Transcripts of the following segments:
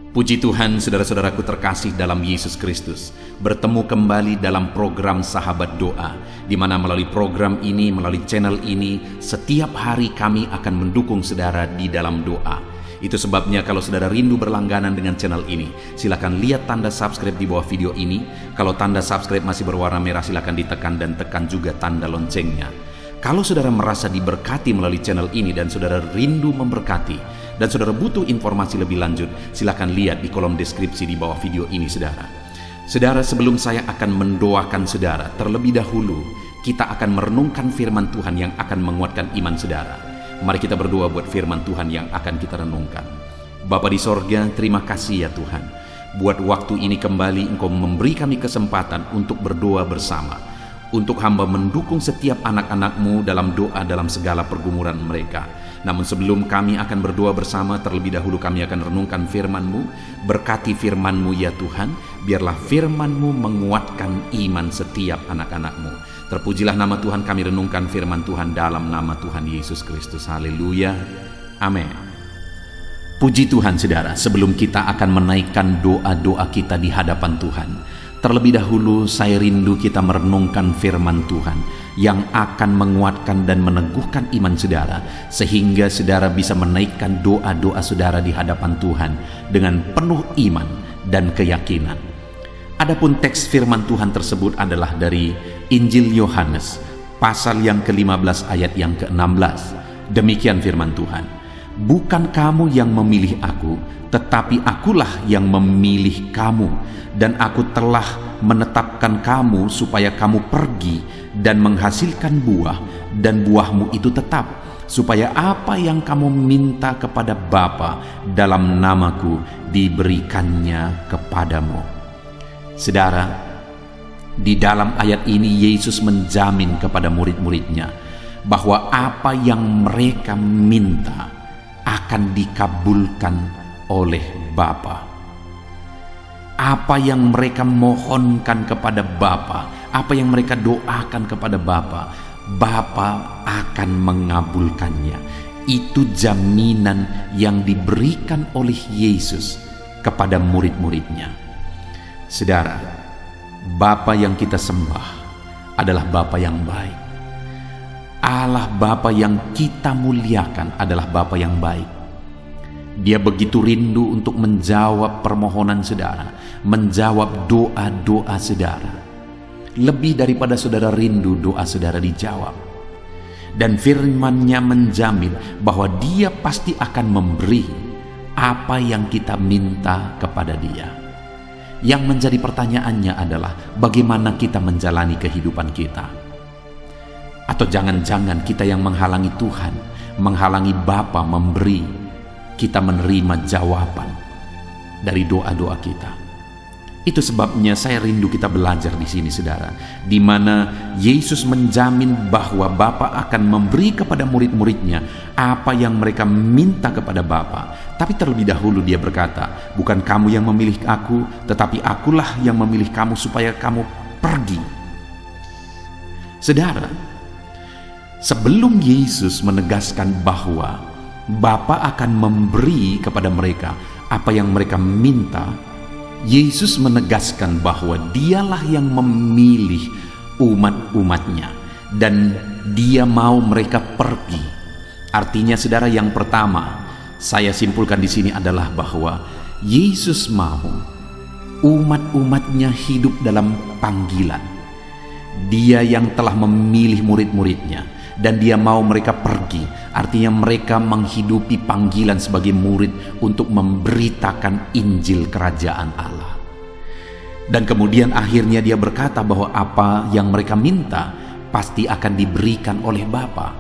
Puji Tuhan, saudara-saudaraku terkasih dalam Yesus Kristus, bertemu kembali dalam program Sahabat Doa, di mana melalui program ini, melalui channel ini, setiap hari kami akan mendukung saudara di dalam doa. Itu sebabnya kalau saudara rindu berlangganan dengan channel ini, silakan lihat tanda subscribe di bawah video ini. Kalau tanda subscribe masih berwarna merah, silakan ditekan dan tekan juga tanda loncengnya. Kalau saudara merasa diberkati melalui channel ini dan saudara rindu memberkati, dan saudara butuh informasi lebih lanjut, silakan lihat di kolom deskripsi di bawah video ini, saudara. Saudara, sebelum saya akan mendoakan saudara, terlebih dahulu kita akan merenungkan firman Tuhan yang akan menguatkan iman saudara. Mari kita berdoa buat firman Tuhan yang akan kita renungkan. Bapa di sorga, terima kasih ya Tuhan. Buat waktu ini kembali Engkau memberi kami kesempatan untuk berdoa bersama. Untuk hamba mendukung setiap anak-anak-Mu dalam doa dalam segala pergumulan mereka. Namun sebelum kami akan berdoa bersama, terlebih dahulu kami akan renungkan firman-Mu. Berkati firman-Mu ya Tuhan, biarlah firman-Mu menguatkan iman setiap anak-anak-Mu. Terpujilah nama Tuhan, kami renungkan firman Tuhan dalam nama Tuhan Yesus Kristus. Haleluya, amin. Puji Tuhan saudara, sebelum kita akan menaikkan doa-doa kita di hadapan Tuhan, terlebih dahulu saya rindu kita merenungkan firman Tuhan yang akan menguatkan dan meneguhkan iman saudara, sehingga saudara bisa menaikkan doa-doa saudara di hadapan Tuhan dengan penuh iman dan keyakinan. Adapun teks firman Tuhan tersebut adalah dari Injil Yohanes pasal yang ke-15 ayat yang ke-16. Demikian firman Tuhan, "Bukan kamu yang memilih aku, tetapi akulah yang memilih kamu, dan aku telah menetapkan kamu supaya kamu pergi dan menghasilkan buah, dan buahmu itu tetap, supaya apa yang kamu minta kepada Bapa dalam namaku diberikannya kepadamu." Saudara, di dalam ayat ini Yesus menjamin kepada murid-muridnya bahwa apa yang mereka minta akan dikabulkan oleh Bapa. Apa yang mereka mohonkan kepada Bapa, apa yang mereka doakan kepada Bapa, Bapa akan mengabulkannya. Itu jaminan yang diberikan oleh Yesus kepada murid-muridnya. Saudara, Bapa yang kita sembah adalah Bapa yang baik. Allah Bapa yang kita muliakan adalah Bapa yang baik. Dia begitu rindu untuk menjawab permohonan saudara, menjawab doa-doa saudara. Lebih daripada saudara rindu doa saudara dijawab. Dan firman-Nya menjamin bahwa Dia pasti akan memberi apa yang kita minta kepada Dia. Yang menjadi pertanyaannya adalah bagaimana kita menjalani kehidupan kita. Atau jangan-jangan kita yang menghalangi Tuhan, menghalangi Bapa memberi, kita menerima jawaban dari doa-doa kita. Itu sebabnya saya rindu kita belajar di sini saudara, di mana Yesus menjamin bahwa Bapa akan memberi kepada murid-muridnya apa yang mereka minta kepada Bapa. Tapi terlebih dahulu Dia berkata, "Bukan kamu yang memilih aku, tetapi akulah yang memilih kamu supaya kamu pergi." Saudara, sebelum Yesus menegaskan bahwa Bapa akan memberi kepada mereka apa yang mereka minta, Yesus menegaskan bahwa Dialah yang memilih umat-umatnya dan Dia mau mereka pergi. Artinya saudara, yang pertama saya simpulkan di sini adalah bahwa Yesus mau umat-umatnya hidup dalam panggilan. Dia yang telah memilih murid-muridnya dan Dia mau mereka pergi. Artinya mereka menghidupi panggilan sebagai murid untuk memberitakan Injil Kerajaan Allah. Dan kemudian akhirnya Dia berkata bahwa apa yang mereka minta pasti akan diberikan oleh Bapa.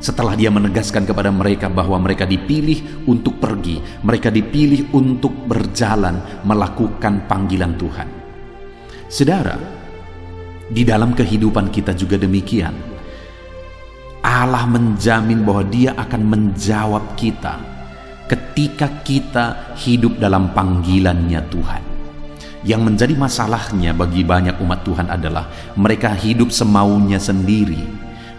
Setelah Dia menegaskan kepada mereka bahwa mereka dipilih untuk pergi, mereka dipilih untuk berjalan melakukan panggilan Tuhan. Saudara, di dalam kehidupan kita juga demikian. Allah menjamin bahwa Dia akan menjawab kita ketika kita hidup dalam panggilannya Tuhan. Yang menjadi masalahnya bagi banyak umat Tuhan adalah mereka hidup semaunya sendiri.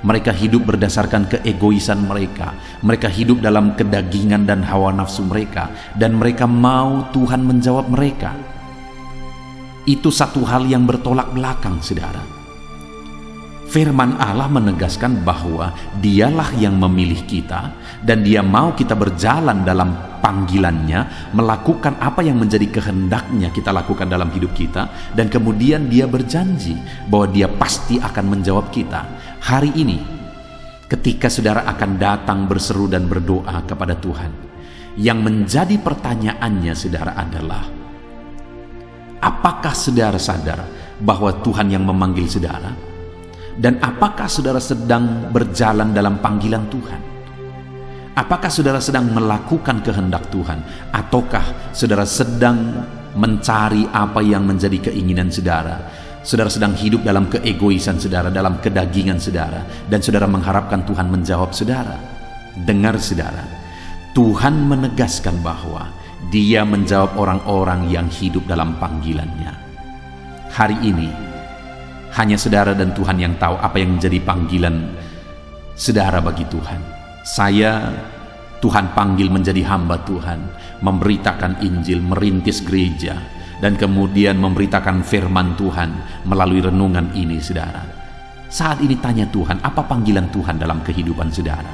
Mereka hidup berdasarkan keegoisan mereka. Mereka hidup dalam kedagingan dan hawa nafsu mereka, dan mereka mau Tuhan menjawab mereka. Itu satu hal yang bertolak belakang, saudara. Firman Allah menegaskan bahwa Dialah yang memilih kita, dan Dia mau kita berjalan dalam panggilannya, melakukan apa yang menjadi kehendaknya kita lakukan dalam hidup kita, dan kemudian Dia berjanji bahwa Dia pasti akan menjawab kita. Hari ini, ketika saudara akan datang berseru dan berdoa kepada Tuhan, yang menjadi pertanyaannya saudara adalah, apakah saudara sadar bahwa Tuhan yang memanggil saudara? Dan apakah saudara sedang berjalan dalam panggilan Tuhan? Apakah saudara sedang melakukan kehendak Tuhan? Ataukah saudara sedang mencari apa yang menjadi keinginan saudara? Saudara sedang hidup dalam keegoisan saudara, dalam kedagingan saudara, dan saudara mengharapkan Tuhan menjawab saudara. Dengar saudara, Tuhan menegaskan bahwa Dia menjawab orang-orang yang hidup dalam panggilannya. Hari ini, hanya saudara dan Tuhan yang tahu apa yang menjadi panggilan saudara bagi Tuhan. Saya, Tuhan panggil menjadi hamba Tuhan, memberitakan Injil, merintis gereja, dan kemudian memberitakan firman Tuhan melalui renungan ini, saudara. Saat ini tanya Tuhan, apa panggilan Tuhan dalam kehidupan saudara?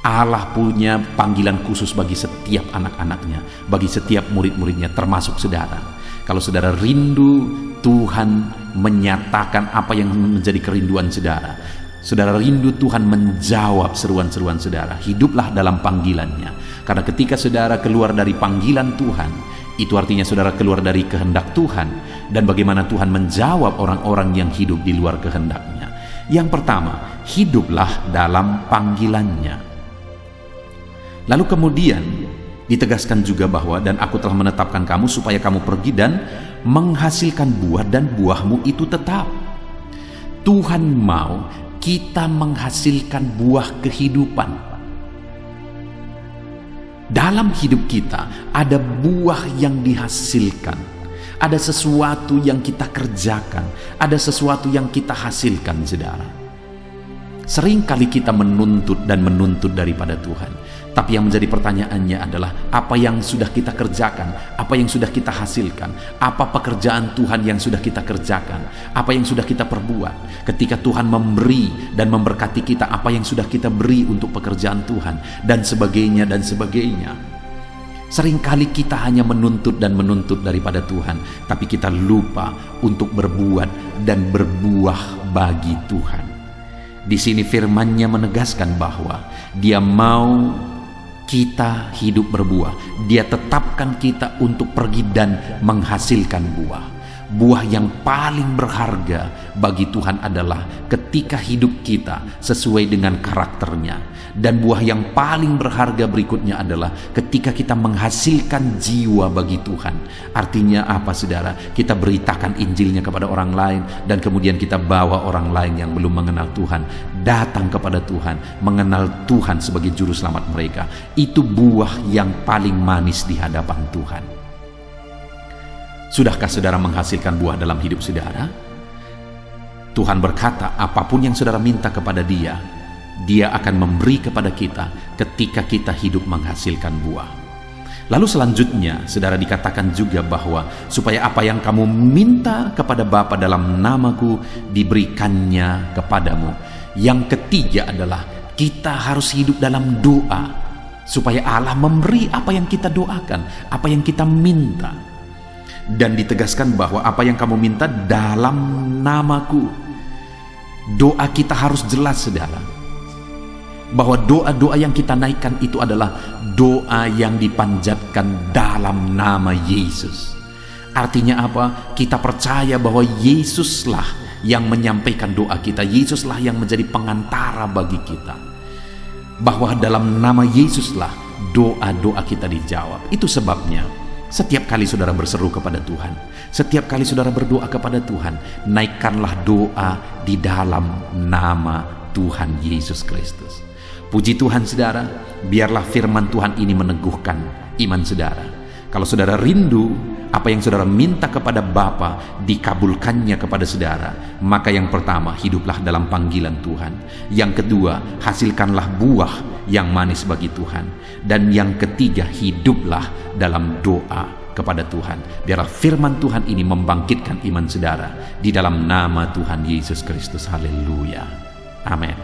Allah punya panggilan khusus bagi setiap anak-anaknya, bagi setiap murid-muridnya, termasuk saudara. Kalau saudara rindu Tuhan menyatakan apa yang menjadi kerinduan saudara, saudara rindu Tuhan menjawab seruan-seruan saudara, hiduplah dalam panggilannya. Karena ketika saudara keluar dari panggilan Tuhan, itu artinya saudara keluar dari kehendak Tuhan. Dan bagaimana Tuhan menjawab orang-orang yang hidup di luar kehendaknya? Yang pertama, hiduplah dalam panggilannya. Lalu kemudian ditegaskan juga bahwa, dan aku telah menetapkan kamu supaya kamu pergi dan menghasilkan buah, dan buahmu itu tetap. Tuhan mau kita menghasilkan buah kehidupan. Dalam hidup kita ada buah yang dihasilkan, ada sesuatu yang kita kerjakan, ada sesuatu yang kita hasilkan, saudara. Seringkali kita menuntut dan menuntut daripada Tuhan, tapi yang menjadi pertanyaannya adalah apa yang sudah kita kerjakan, apa yang sudah kita hasilkan, apa pekerjaan Tuhan yang sudah kita kerjakan, apa yang sudah kita perbuat. Ketika Tuhan memberi dan memberkati kita, apa yang sudah kita beri untuk pekerjaan Tuhan, dan sebagainya dan sebagainya. Seringkali kita hanya menuntut dan menuntut daripada Tuhan, tapi kita lupa untuk berbuat dan berbuah bagi Tuhan. Di sini firman-Nya menegaskan bahwa Dia mau kita hidup berbuah. Dia tetapkan kita untuk pergi dan menghasilkan buah. Buah yang paling berharga bagi Tuhan adalah ketika hidup kita sesuai dengan karakternya. Dan buah yang paling berharga berikutnya adalah ketika kita menghasilkan jiwa bagi Tuhan. Artinya apa, saudara? Kita beritakan Injilnya kepada orang lain, dan kemudian kita bawa orang lain yang belum mengenal Tuhan datang kepada Tuhan, mengenal Tuhan sebagai juru selamat mereka. Itu buah yang paling manis di hadapan Tuhan. Sudahkah saudara menghasilkan buah dalam hidup saudara? Tuhan berkata, apapun yang saudara minta kepada Dia, Dia akan memberi kepada kita ketika kita hidup menghasilkan buah. Lalu selanjutnya, saudara, dikatakan juga bahwa supaya apa yang kamu minta kepada Bapa dalam namaku diberikannya kepadamu. Yang ketiga adalah kita harus hidup dalam doa supaya Allah memberi apa yang kita doakan, apa yang kita minta. Dan ditegaskan bahwa apa yang kamu minta dalam namaku. Doa kita harus jelas, saudara, bahwa doa-doa yang kita naikkan itu adalah doa yang dipanjatkan dalam nama Yesus. Artinya apa? Kita percaya bahwa Yesuslah yang menyampaikan doa kita, Yesuslah yang menjadi pengantara bagi kita, bahwa dalam nama Yesuslah doa-doa kita dijawab. Itu sebabnya setiap kali saudara berseru kepada Tuhan, setiap kali saudara berdoa kepada Tuhan, naikkanlah doa di dalam nama Tuhan Yesus Kristus. Puji Tuhan, saudara, biarlah firman Tuhan ini meneguhkan iman saudara. Kalau saudara rindu apa yang saudara minta kepada Bapa dikabulkannya kepada saudara. Maka yang pertama, hiduplah dalam panggilan Tuhan. Yang kedua, hasilkanlah buah yang manis bagi Tuhan. Dan yang ketiga, hiduplah dalam doa kepada Tuhan. Biarlah firman Tuhan ini membangkitkan iman saudara di dalam nama Tuhan Yesus Kristus. Haleluya. Amin.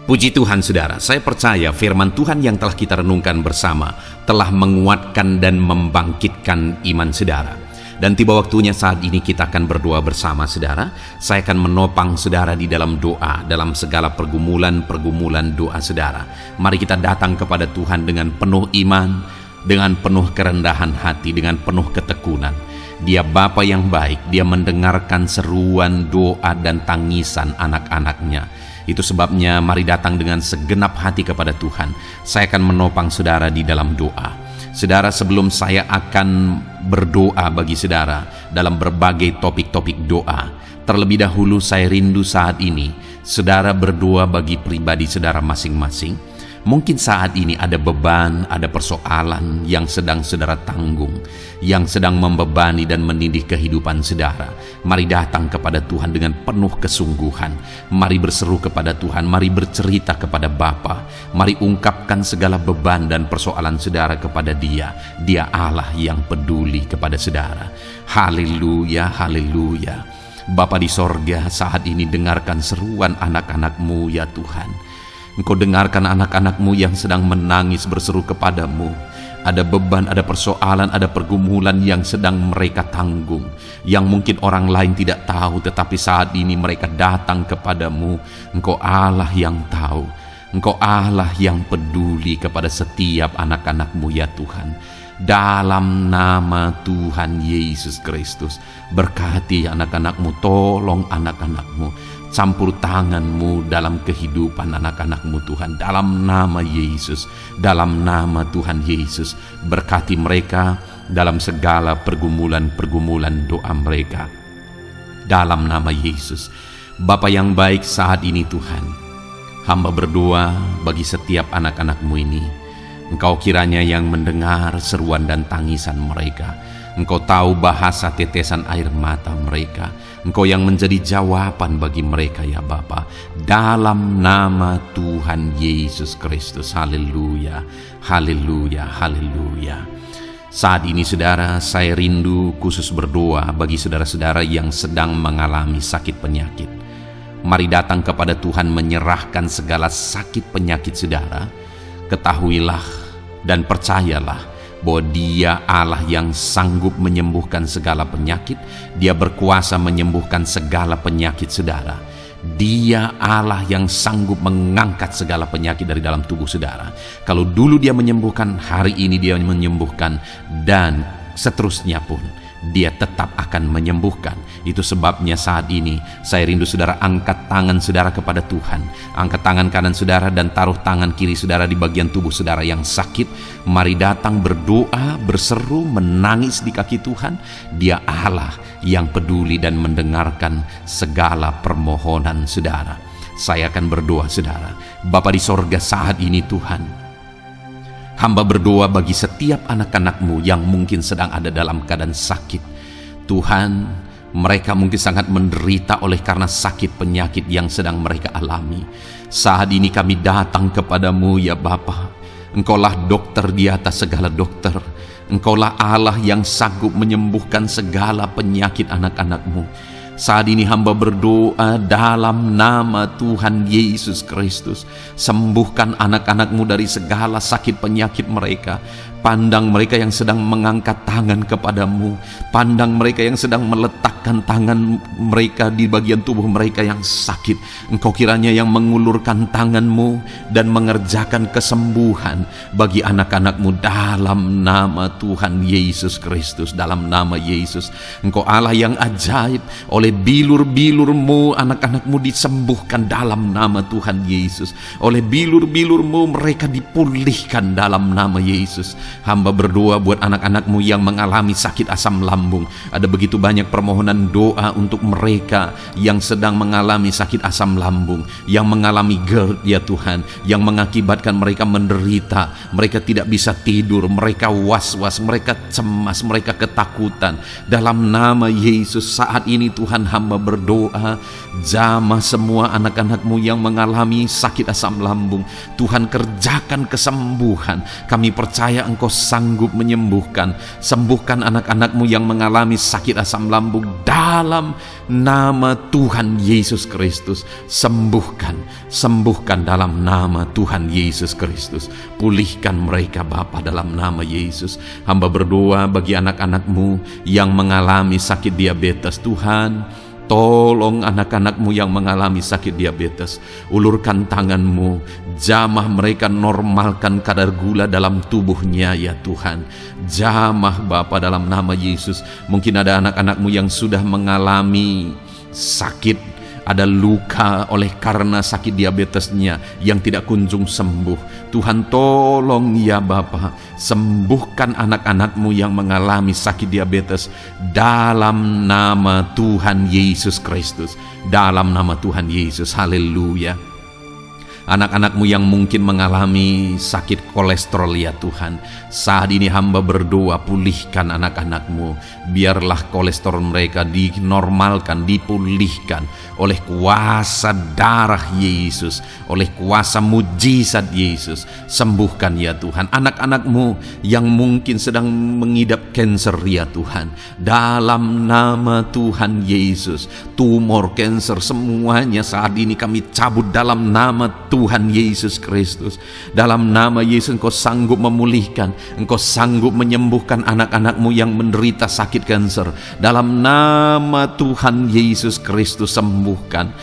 Puji Tuhan saudara, saya percaya firman Tuhan yang telah kita renungkan bersama telah menguatkan dan membangkitkan iman saudara. Dan tiba waktunya saat ini kita akan berdoa bersama saudara. Saya akan menopang saudara di dalam doa, dalam segala pergumulan doa saudara. Mari kita datang kepada Tuhan dengan penuh iman, dengan penuh kerendahan hati, dengan penuh ketekunan. Dia Bapa yang baik, Dia mendengarkan seruan doa dan tangisan anak-anaknya. Itu sebabnya mari datang dengan segenap hati kepada Tuhan. Saya akan menopang saudara di dalam doa. Saudara, sebelum saya akan berdoa bagi saudara dalam berbagai topik-topik doa, terlebih dahulu saya rindu saat ini saudara berdoa bagi pribadi saudara masing-masing. Mungkin saat ini ada beban, ada persoalan yang sedang saudara tanggung, yang sedang membebani dan menindih kehidupan saudara. Mari datang kepada Tuhan dengan penuh kesungguhan. Mari berseru kepada Tuhan, mari bercerita kepada Bapa. Mari ungkapkan segala beban dan persoalan saudara kepada Dia. Dia Allah yang peduli kepada saudara. Haleluya, haleluya. Bapa di sorga, saat ini dengarkan seruan anak-anak-Mu ya Tuhan. Engkau dengarkan anak-anak-Mu yang sedang menangis berseru kepadamu. Ada beban, ada persoalan, ada pergumulan yang sedang mereka tanggung, yang mungkin orang lain tidak tahu, tetapi saat ini mereka datang kepadamu. Engkau Allah yang tahu, Engkau Allah yang peduli kepada setiap anak-anak-Mu ya Tuhan. Dalam nama Tuhan Yesus Kristus, berkati anak-anak-Mu, tolong anak-anak-Mu, campur tangan-Mu dalam kehidupan anak-anak-Mu Tuhan. Dalam nama Yesus, dalam nama Tuhan Yesus, berkati mereka dalam segala pergumulan-pergumulan doa mereka. Dalam nama Yesus. Bapa yang baik, saat ini Tuhan, hamba berdoa bagi setiap anak-anak-Mu ini. Engkau kiranya yang mendengar seruan dan tangisan mereka. Engkau tahu bahasa tetesan air mata mereka. Engkau yang menjadi jawaban bagi mereka ya Bapa. Dalam nama Tuhan Yesus Kristus. Haleluya, haleluya, haleluya. Saat ini saudara, saya rindu khusus berdoa bagi saudara-saudara yang sedang mengalami sakit penyakit. Mari datang kepada Tuhan menyerahkan segala sakit penyakit saudara. Ketahuilah dan percayalah bahwa Dia Allah yang sanggup menyembuhkan segala penyakit. Dia berkuasa menyembuhkan segala penyakit saudara. Dia Allah yang sanggup mengangkat segala penyakit dari dalam tubuh saudara. Kalau dulu Dia menyembuhkan, hari ini Dia menyembuhkan, dan seterusnya pun Dia tetap akan menyembuhkan. Itu sebabnya saat ini saya rindu saudara angkat tangan saudara kepada Tuhan. Angkat tangan kanan saudara dan taruh tangan kiri saudara di bagian tubuh saudara yang sakit. Mari datang berdoa, berseru, menangis di kaki Tuhan. Dia Allah yang peduli dan mendengarkan segala permohonan saudara. Saya akan berdoa saudara. Bapa di sorga, saat ini Tuhan, hamba berdoa bagi setiap anak-anak-Mu yang mungkin sedang ada dalam keadaan sakit. Tuhan, mereka mungkin sangat menderita oleh karena sakit penyakit yang sedang mereka alami. Saat ini kami datang kepadamu ya Bapa. Engkaulah dokter di atas segala dokter. Engkaulah Allah yang sanggup menyembuhkan segala penyakit anak-anak-Mu. Saat ini hamba berdoa dalam nama Tuhan Yesus Kristus. Sembuhkan anak-anak-Mu dari segala sakit penyakit mereka. Pandang mereka yang sedang mengangkat tangan kepadamu. Pandang mereka yang sedang meletakkan tangan mereka di bagian tubuh mereka yang sakit. Engkau kiranya yang mengulurkan tangan-Mu dan mengerjakan kesembuhan bagi anak-anak-Mu dalam nama Tuhan Yesus Kristus. Dalam nama Yesus, Engkau Allah yang ajaib. Oleh bilur-bilur-Mu anak-anak-Mu disembuhkan dalam nama Tuhan Yesus. Oleh bilur-bilur-Mu mereka dipulihkan dalam nama Yesus. Hamba berdoa buat anak-anak-Mu yang mengalami sakit asam lambung. Ada begitu banyak permohonan doa untuk mereka yang sedang mengalami sakit asam lambung, yang mengalami GERD ya Tuhan, yang mengakibatkan mereka menderita, mereka tidak bisa tidur, mereka was-was, mereka cemas, mereka ketakutan. Dalam nama Yesus saat ini Tuhan, hamba berdoa, jamah semua anak-anak-Mu yang mengalami sakit asam lambung. Tuhan, kerjakan kesembuhan. Kami percaya Engkau sanggup menyembuhkan. Sembuhkan anak-anak-Mu yang mengalami sakit asam lambung dalam nama Tuhan Yesus Kristus. Sembuhkan dalam nama Tuhan Yesus Kristus. Pulihkan mereka Bapa dalam nama Yesus. Hamba berdoa bagi anak-anak-Mu yang mengalami sakit diabetes. Tuhan, tolong anak-anak-Mu yang mengalami sakit diabetes. Ulurkan tangan-Mu, jamah mereka, normalkan kadar gula dalam tubuhnya ya Tuhan. Jamah Bapa dalam nama Yesus. Mungkin ada anak-anak-Mu yang sudah mengalami sakit, ada luka oleh karena sakit diabetesnya yang tidak kunjung sembuh. Tuhan, tolong ya Bapa, sembuhkan anak-anak-Mu yang mengalami sakit diabetes dalam nama Tuhan Yesus Kristus. Dalam nama Tuhan Yesus, haleluya. Anak-anak-Mu yang mungkin mengalami sakit kolesterol ya Tuhan, saat ini hamba berdoa, pulihkan anak-anak-Mu. Biarlah kolesterol mereka dinormalkan, dipulihkan oleh kuasa darah Yesus, oleh kuasa mujizat Yesus. Sembuhkan ya Tuhan anak-anak-Mu yang mungkin sedang mengidap kanker ya Tuhan. Dalam nama Tuhan Yesus, tumor, kanker, semuanya saat ini kami cabut dalam nama Tuhan Yesus Kristus. Dalam nama Yesus, Engkau sanggup memulihkan, Engkau sanggup menyembuhkan anak-anak-Mu yang menderita sakit kanker. Dalam nama Tuhan Yesus Kristus, sembuhkan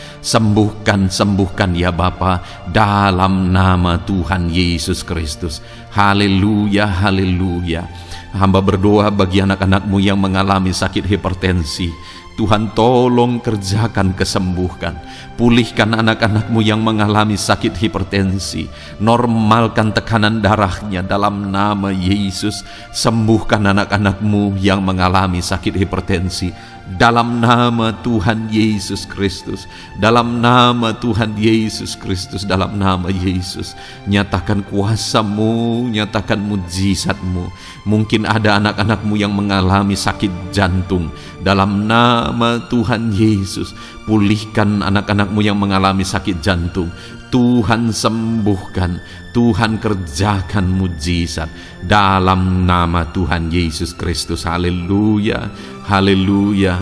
ya Bapa, dalam nama Tuhan Yesus Kristus. Haleluya, haleluya. Hamba berdoa bagi anak-anak-Mu yang mengalami sakit hipertensi. Tuhan, tolong kerjakan kesembuhan. Pulihkan anak-anak-Mu yang mengalami sakit hipertensi. Normalkan tekanan darahnya dalam nama Yesus. Sembuhkan anak-anak-Mu yang mengalami sakit hipertensi. Dalam nama Tuhan Yesus Kristus. Dalam nama Tuhan Yesus Kristus. Dalam nama Yesus. Nyatakan kuasa-Mu, nyatakan mujizat-Mu. Mungkin ada anak-anak-Mu yang mengalami sakit jantung. Dalam nama Tuhan Yesus, pulihkan anak-anak-Mu yang mengalami sakit jantung. Tuhan sembuhkan, Tuhan kerjakan mujizat dalam nama Tuhan Yesus Kristus. Haleluya, haleluya,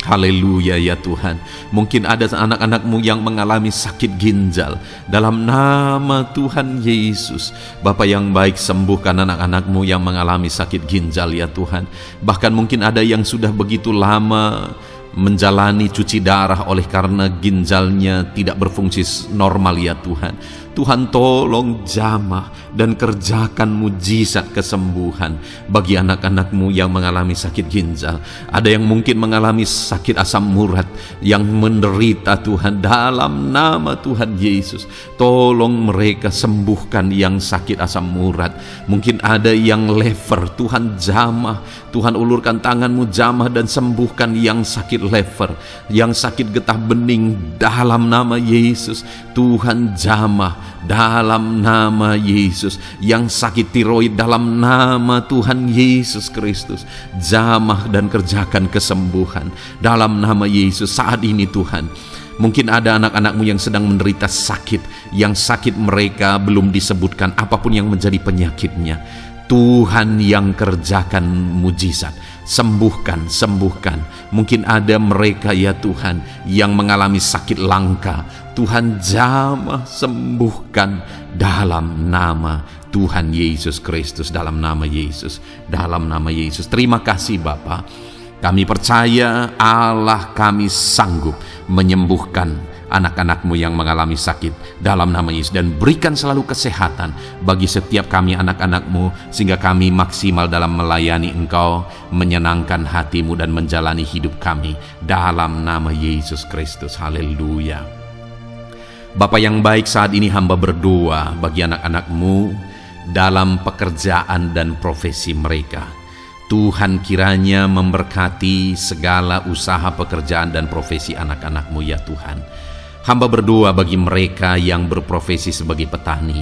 haleluya ya Tuhan. Mungkin ada anak-anak-Mu yang mengalami sakit ginjal. Dalam nama Tuhan Yesus, Bapa yang baik, sembuhkan anak-anak-Mu yang mengalami sakit ginjal ya Tuhan. Bahkan mungkin ada yang sudah begitu lama menjalani cuci darah oleh karena ginjalnya tidak berfungsi normal ya Tuhan. Tuhan, tolong jamah dan kerjakan mujizat kesembuhan bagi anak-anak-Mu yang mengalami sakit ginjal. Ada yang mungkin mengalami sakit asam urat, yang menderita Tuhan. Dalam nama Tuhan Yesus, tolong mereka sembuhkan yang sakit asam urat. Mungkin ada yang lever, Tuhan jamah. Tuhan, ulurkan tangan-Mu, jamah dan sembuhkan yang sakit lever, yang sakit getah bening. Dalam nama Yesus, Tuhan jamah. Dalam nama Yesus, yang sakit tiroid, dalam nama Tuhan Yesus Kristus, jamah dan kerjakan kesembuhan dalam nama Yesus. Saat ini Tuhan, mungkin ada anak-anak-Mu yang sedang menderita sakit, yang sakit mereka belum disebutkan apapun yang menjadi penyakitnya. Tuhan yang kerjakan mujizat, sembuhkan. Mungkin ada mereka ya Tuhan yang mengalami sakit langka. Tuhan jamah, sembuhkan dalam nama Tuhan Yesus Kristus. Dalam nama Yesus, dalam nama Yesus. Terima kasih Bapa. Kami percaya Allah kami sanggup menyembuhkan anak-anak-Mu yang mengalami sakit dalam nama Yesus, dan berikan selalu kesehatan bagi setiap kami anak-anak-Mu, sehingga kami maksimal dalam melayani Engkau, menyenangkan hati-Mu dan menjalani hidup kami dalam nama Yesus Kristus. Haleluya. Bapa yang baik, saat ini hamba berdoa bagi anak-anak-Mu dalam pekerjaan dan profesi mereka. Tuhan kiranya memberkati segala usaha pekerjaan dan profesi anak-anak-Mu ya Tuhan. Hamba berdoa bagi mereka yang berprofesi sebagai petani.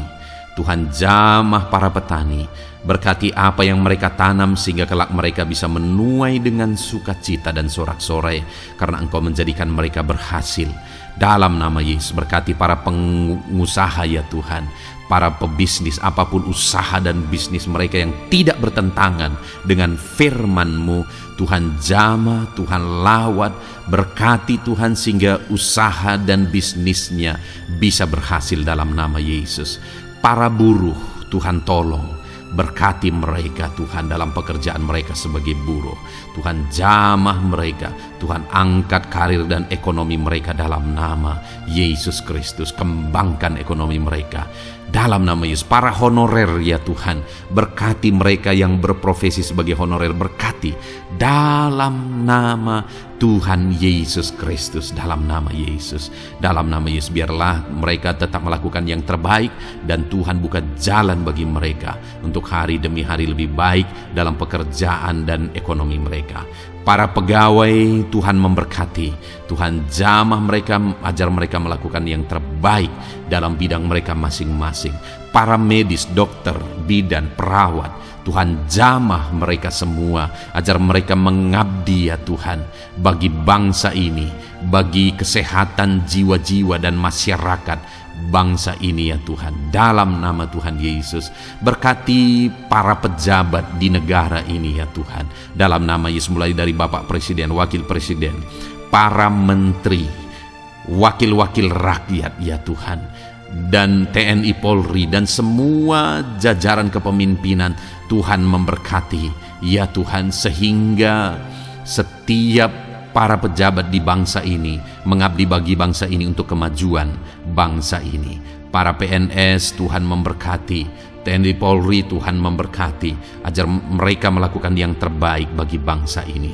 Tuhan, jamah para petani, berkati apa yang mereka tanam sehingga kelak mereka bisa menuai dengan sukacita dan sorak-sorai karena Engkau menjadikan mereka berhasil. Dalam nama Yesus, berkati para pengusaha ya Tuhan, para pebisnis, apapun usaha dan bisnis mereka yang tidak bertentangan dengan firman-Mu. Tuhan jamah, Tuhan lawat, berkati Tuhan sehingga usaha dan bisnisnya bisa berhasil dalam nama Yesus. Para buruh, Tuhan tolong, berkati mereka Tuhan dalam pekerjaan mereka sebagai buruh. Tuhan jamah mereka, Tuhan angkat karir dan ekonomi mereka dalam nama Yesus Kristus. Kembangkan ekonomi mereka dalam nama Yesus. Para honorer ya Tuhan, berkati mereka yang berprofesi sebagai honorer, berkati dalam nama Tuhan Yesus Kristus. Dalam nama Yesus, dalam nama Yesus, biarlah mereka tetap melakukan yang terbaik dan Tuhan buka jalan bagi mereka untuk hari demi hari lebih baik dalam pekerjaan dan ekonomi mereka. Para pegawai Tuhan memberkati, Tuhan jamah mereka, ajar mereka melakukan yang terbaik dalam bidang mereka masing-masing. Para medis, dokter, bidan, perawat, Tuhan jamah mereka semua, ajar mereka mengabdi ya Tuhan bagi bangsa ini, bagi kesehatan jiwa-jiwa dan masyarakat bangsa ini ya Tuhan. Dalam nama Tuhan Yesus, berkati para pejabat di negara ini ya Tuhan. Dalam nama Yesus, mulai dari Bapak Presiden, Wakil Presiden, para menteri, wakil-wakil rakyat ya Tuhan, dan TNI Polri dan semua jajaran kepemimpinan. Tuhan memberkati ya Tuhan, sehingga setiap para pejabat di bangsa ini mengabdi bagi bangsa ini untuk kemajuan bangsa ini. Para PNS Tuhan memberkati, TNI Polri Tuhan memberkati, ajar mereka melakukan yang terbaik bagi bangsa ini.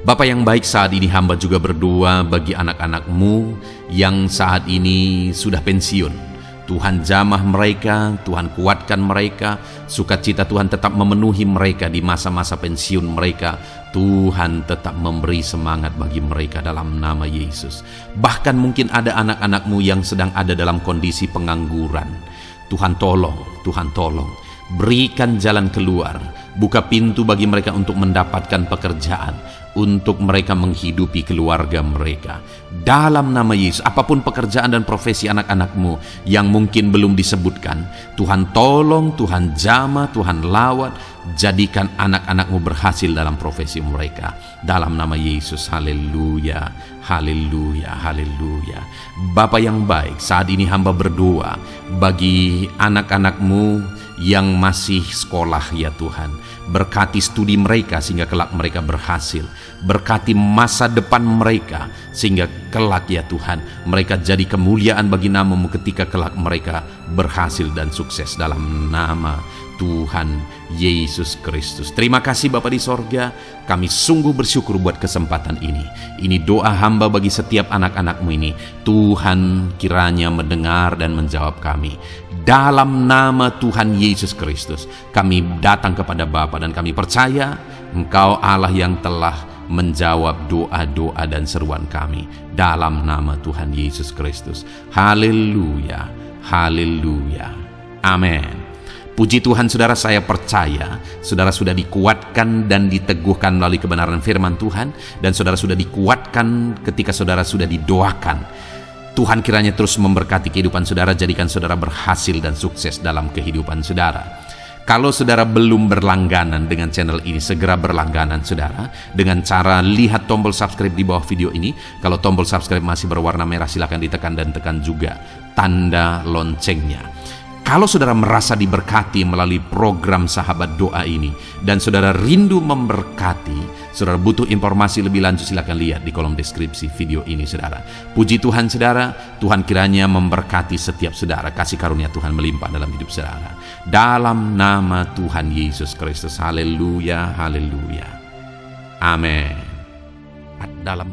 Bapa yang baik, saat ini hamba juga berdoa bagi anak-anak-Mu yang saat ini sudah pensiun. Tuhan jamah mereka, Tuhan kuatkan mereka, sukacita Tuhan tetap memenuhi mereka di masa-masa pensiun mereka. Tuhan tetap memberi semangat bagi mereka dalam nama Yesus. Bahkan mungkin ada anak-anak-Mu yang sedang ada dalam kondisi pengangguran. Tuhan tolong, Tuhan tolong, berikan jalan keluar, buka pintu bagi mereka untuk mendapatkan pekerjaan, untuk mereka menghidupi keluarga mereka. Dalam nama Yesus, apapun pekerjaan dan profesi anak-anak-Mu yang mungkin belum disebutkan, Tuhan tolong, Tuhan jamah, Tuhan lawat, jadikan anak-anak-Mu berhasil dalam profesi mereka. Dalam nama Yesus, haleluya, haleluya, haleluya. Bapa yang baik, saat ini hamba berdoa bagi anak-anak-Mu yang masih sekolah ya Tuhan. Berkati studi mereka sehingga kelak mereka berhasil. Berkati masa depan mereka sehingga kelak ya Tuhan mereka jadi kemuliaan bagi nama-Mu ketika kelak mereka berhasil dan sukses dalam nama Tuhan Yesus Kristus. Terima kasih Bapa di sorga, kami sungguh bersyukur buat kesempatan ini. Ini doa hamba bagi setiap anak-anak-Mu ini. Tuhan kiranya mendengar dan menjawab kami. Dalam nama Tuhan Yesus Kristus, kami datang kepada Bapa dan kami percaya Engkau Allah yang telah menjawab doa-doa dan seruan kami. Dalam nama Tuhan Yesus Kristus. Haleluya, haleluya, amin. Puji Tuhan saudara, saya percaya saudara sudah dikuatkan dan diteguhkan melalui kebenaran firman Tuhan, dan saudara sudah dikuatkan ketika saudara sudah didoakan. Tuhan kiranya terus memberkati kehidupan saudara, jadikan saudara berhasil dan sukses dalam kehidupan saudara. Kalau saudara belum berlangganan dengan channel ini, segera berlangganan saudara dengan cara lihat tombol subscribe di bawah video ini. Kalau tombol subscribe masih berwarna merah, silakan ditekan dan tekan juga tanda loncengnya. Kalau saudara merasa diberkati melalui program Sahabat Doa ini dan saudara rindu memberkati, saudara butuh informasi lebih lanjut, silakan lihat di kolom deskripsi video ini saudara. Puji Tuhan saudara, Tuhan kiranya memberkati setiap saudara, kasih karunia Tuhan melimpah dalam hidup saudara. Dalam nama Tuhan Yesus Kristus, haleluya, haleluya, amin. Dalam